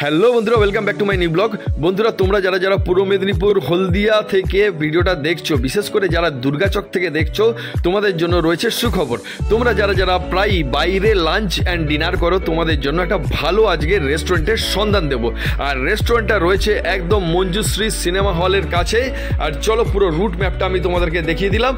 Hello বন্ধুরা, welcome back to my new blog. বন্ধুরা, তোমরা যারা যারা পূর্ব মেদিনীপুর হলদিয়া থেকে ভিডিওটা দেখছো, বিশেষ করে যারা দুর্গাচক থেকে দেখছো, তোমাদের জন্য রয়েছে সুখবর। তোমরা যারা যারা প্রায় বাইরে লাঞ্চ অ্যান্ড ডিনার করো, তোমাদের জন্য একটা ভালো আজকে রেস্টুরেন্টের সন্ধান দেবো। আর রেস্টুরেন্টটা রয়েছে একদম মঞ্জুশ্রী সিনেমা হলের কাছে। আর চলো, পুরো রুট ম্যাপটা আমি তোমাদেরকে দেখিয়ে দিলাম।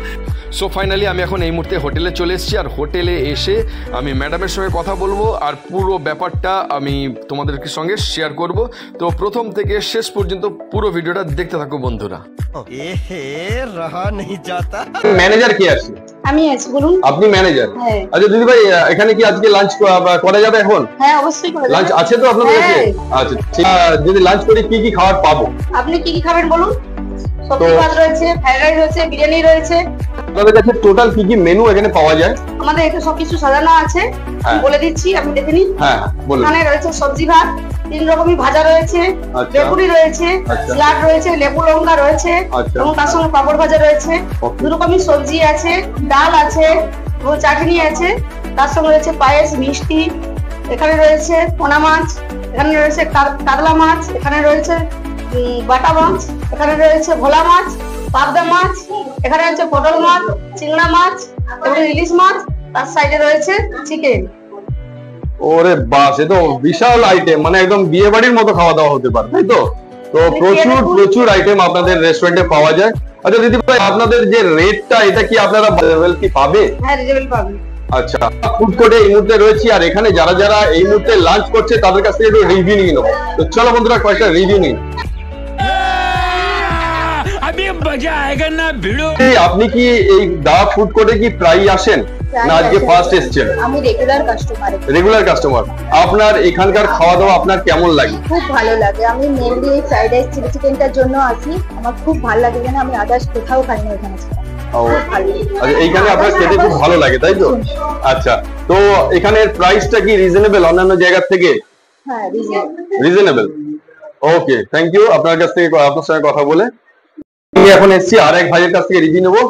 সো ফাইনালি আমি এখন এই মুহূর্তে হোটেলে চলে এসেছি। আর হোটেলে এসে আমি ম্যাডামের সঙ্গে কথা বলবো আর পুরো ব্যাপারটা আমি তোমাদের সঙ্গে শেয়ার করব। তো প্রথম থেকে শেষ পর্যন্ত পুরো ভিডিওটা দেখতে থাকো বন্ধুরা। ম্যানেজার কে আছে? আমি আছি, বলুন। আপনি ম্যানেজার? হ্যাঁ। আচ্ছা দিদি ভাই, এখানে কি আজকে লাঞ্চ করা যাবে এখন? হ্যাঁ, অবশ্যই করা যাবে। লাঞ্চ আছে তো আপনাদের কাছে? আচ্ছা ঠিক আছে। যদি লাঞ্চ করি কি কি খাবার পাবো? আপনি কি কি খাবেন বলুন। সবজি ভাত রয়েছে, ফ্রাইড রাইস রয়েছে, বিরিয়ানি রয়েছে। আপনাদের কাছে টোটাল কি কি মেনু এখানে পাওয়া যায়? আমাদের এখানে সবকিছু সাজানো আছে, আমি বলে দিচ্ছি, আপনি দেখে নিন। হ্যাঁ বলুন। এখানে রয়েছে সবজি ভাত, 3 রকমই ভাজা রয়েছে, বেগুনি রয়েছে, স্যালাড রয়েছে, লেবু লঙ্কা রয়েছে, এবং তার সঙ্গে পাপড় ভাজা রয়েছে। 2 রকমের সবজি আছে, ডাল আছে, এবং চাটনি আছে। তার সঙ্গে রয়েছে পায়েস, মিষ্টি। এখানে রয়েছে পোনা মাছ, এখানে রয়েছে কাতলা মাছ, এখানে রয়েছে বাটা মাছ, এখানে রয়েছে ভোলা মাছ, পাবদা মাছ, এখানে রয়েছে পটল মাছ, চিংড়া মাছ এবং ইলিশ মাছ। তার সাইডে রয়েছে চিকেন। ওরে বাস, এ তো বিশাল আইটেম, মানে একদম বিয়ে বাড়ির মতো খাওয়া দাওয়া হতে পারে, তাই তো? তো প্রচুর আইটেম আপনাদের রেস্টুরেন্টে পাওয়া যায়। আচ্ছা দিদি ভাই, আপনাদের যে রেটটা, এটা কি আপনারা রিজনেবল কি পাবে? হ্যাঁ, রিজনেবল পাবে। আচ্ছা, ফুড কোর্টে এই মুহূর্তে রয়েছি, আর এখানে যারা যারা এই মুহূর্তে লাঞ্চ করছে তাদের কাছ থেকে একটু রিভিউ নিয়ে নেবো। তো চলো বন্ধুরা, কয়েকটা রিভিউ নিন। আপনি কি এই দা ফুড কোর্টে কি প্রায় আসেন না আজকে ফার্স্ট এসেছেন? আমি রেগুলার কাস্টমার। আপনার এখানকার খাওয়া দাওয়া আপনার কেমন লাগে? খুব ভালো লাগে। আমি মেইনলি এই ফ্রাইড রাইস চিলি চিকেনটার জন্য আসি। আমার খুব ভালো লাগে, যেন আমি আদার্স কোথাও খাই না এখানে। আচ্ছা, এইখানে আপনার খেতে খুব ভালো লাগে, তাই তো? আচ্ছা, তো এখানের প্রাইসটা কি রিজনেবল অন্যান্য জায়গা থেকে? হ্যাঁ, রিজনেবল। Okay, thank you. আপনার কাছ থেকে, আপনার সঙ্গে কথা বলে এখন এসেছি আর এক ভাইয়ের কাছ থেকে রিভিউ নেবো।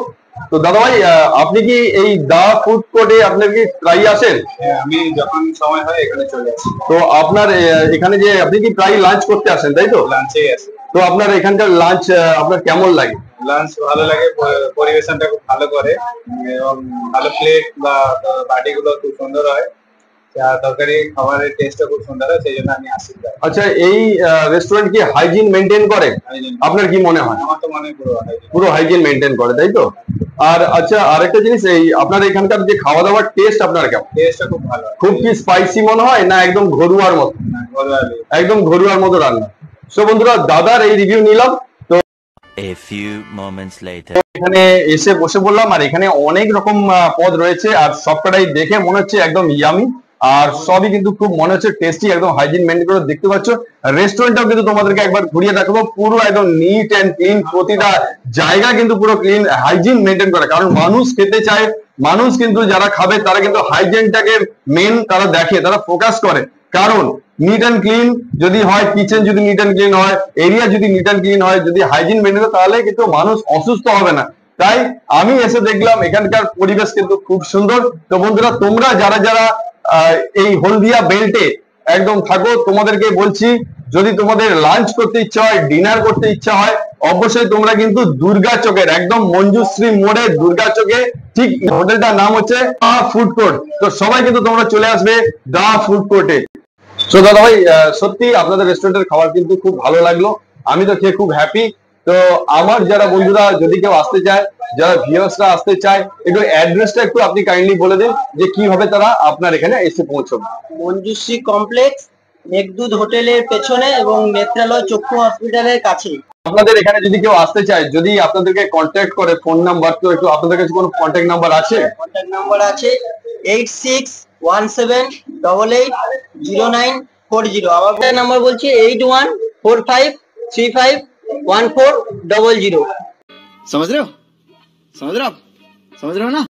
তো দাদা ভাই, আপনি কি এই দা ফুড কোর্টে আপনার কি প্রায় আসেন? আমি যখন সময় হয় এখানে চলে আসি। তো আপনার এখানে যে আপনি কি প্রায় লাঞ্চ করতে আসেন, তাই তো? লাঞ্চে আসি। তো আপনার এখানকার লাঞ্চ আপনার কেমন লাগে? লাঞ্চ ভালো লাগে, পরিবেশনটা খুব ভালো করে এবং ভালো প্লেট বা বাটিগুলো খুব সুন্দর হয়। তরকারি খাবারের টেস্টটা খুব সুন্দর হয়, সেই জন্য আমি আসি। আচ্ছা, এই রেস্টুরেন্ট কি হাইজিন মেনটেন করে? আপনার কি মনে হয়? আমার তো মনে হয় পুরো হাইজিন মেনটেন করে, তাই তো? আর আচ্ছা, আরেকটা জিনিস, এই আপনার এখানকার যে খাওয়া দাওয়ার টেস্ট আপনার কেমন? টেস্টটা খুব ভালো। খুব কি স্পাইসি মনে হয় না একদম ঘরোয়ার মতো? একদম ঘরোয়ার মতো রান্না। সো বন্ধুরা, দাদার এই রিভিউ নিলাম। তো A few moments later, এখানে এসে বসে বললাম, আর এখানে অনেক রকম পদ রয়েছে, আর সবকটাই দেখে মনে হচ্ছে একদম ইয়ামি, আর সবই কিন্তু খুব মনে হচ্ছে টেস্টি, একদম হাইজিন মেনটেন করে। দেখতে পাচ্ছ রেস্টুরেন্টটাও কিন্তু তোমাদেরকে একবার ঘুরিয়ে দেখাবো। পুরো একদম নিট এন্ড ক্লিন, প্রতিটা জায়গা কিন্তু পুরো ক্লিন, হাইজিন মেনটেন করে। কারণ মানুষ খেতে চায়, মানুষ কিন্তু যারা খাবে তারা কিন্তু হাইজিনটাকে মেন তারা দেখে, তারা ফোকাস করে। কারণ নিট এন্ড ক্লিন যদি হয়, কিচেন যদি নিট এন্ড ক্লিন হয়, এরিয়া যদি নিট এন্ড ক্লিন হয়, যদি হাইজিন মেনটেন হয়, তাহলে কিন্তু মানুষ অসুস্থ হবে না। তাই আমি এসে দেখলাম এখানকার পরিবেশ কিন্তু খুব সুন্দর। তো বন্ধুরা, তোমরা যারা যারা এই হলদিয়া বেল্টে একদম থাকো, তোমাদেরকে বলছি, যদি তোমাদের লাঞ্চ করতে ইচ্ছা হয়, ডিনার করতে ইচ্ছা হয়, অবশ্যই তোমরা কিন্তু দুর্গাচকের একদম মঞ্জুশ্রী মোড়ে দুর্গাচকে ঠিক হোটেলটার নাম হচ্ছে দা ফুড কোর্ট। তো সবাই কিন্তু তোমরা চলে আসবে দা ফুড কোর্টে। তো দাদা ভাই, সত্যি আপনাদের রেস্টুরেন্টের খাবার কিন্তু খুব ভালো লাগলো, আমি তো খেয়ে খুব হ্যাপি। তো আমার যারা বন্ধুরা যদি কেউ আসতে চায়, যারা ভিউয়ার্সরা আসতে চায়, একটু অ্যাড্রেসটা একটু আপনি কাইন্ডলি বলে দিন যে কিভাবে তারা আপনার এখানে এসে পৌঁছবে। মঞ্জুশ্রী কমপ্লেক্স, মেঘদূত হোটেলের পেছনে এবং নেত্রালয় চক্ষু হসপিটালের কাছে। আপনাদের এখানে যদি কেউ আসতে চায়, যদি আপনাদেরকে কন্ট্যাক্ট করে, ফোন নাম্বার তো একটু, আপনাদের কাছে কোনো কন্ট্যাক্ট নাম্বার আছে? কন্ট্যাক্ট নাম্বার আছে 8617880940। আমার নাম্বার বলছি 8145351400। समझ रहे हो ना?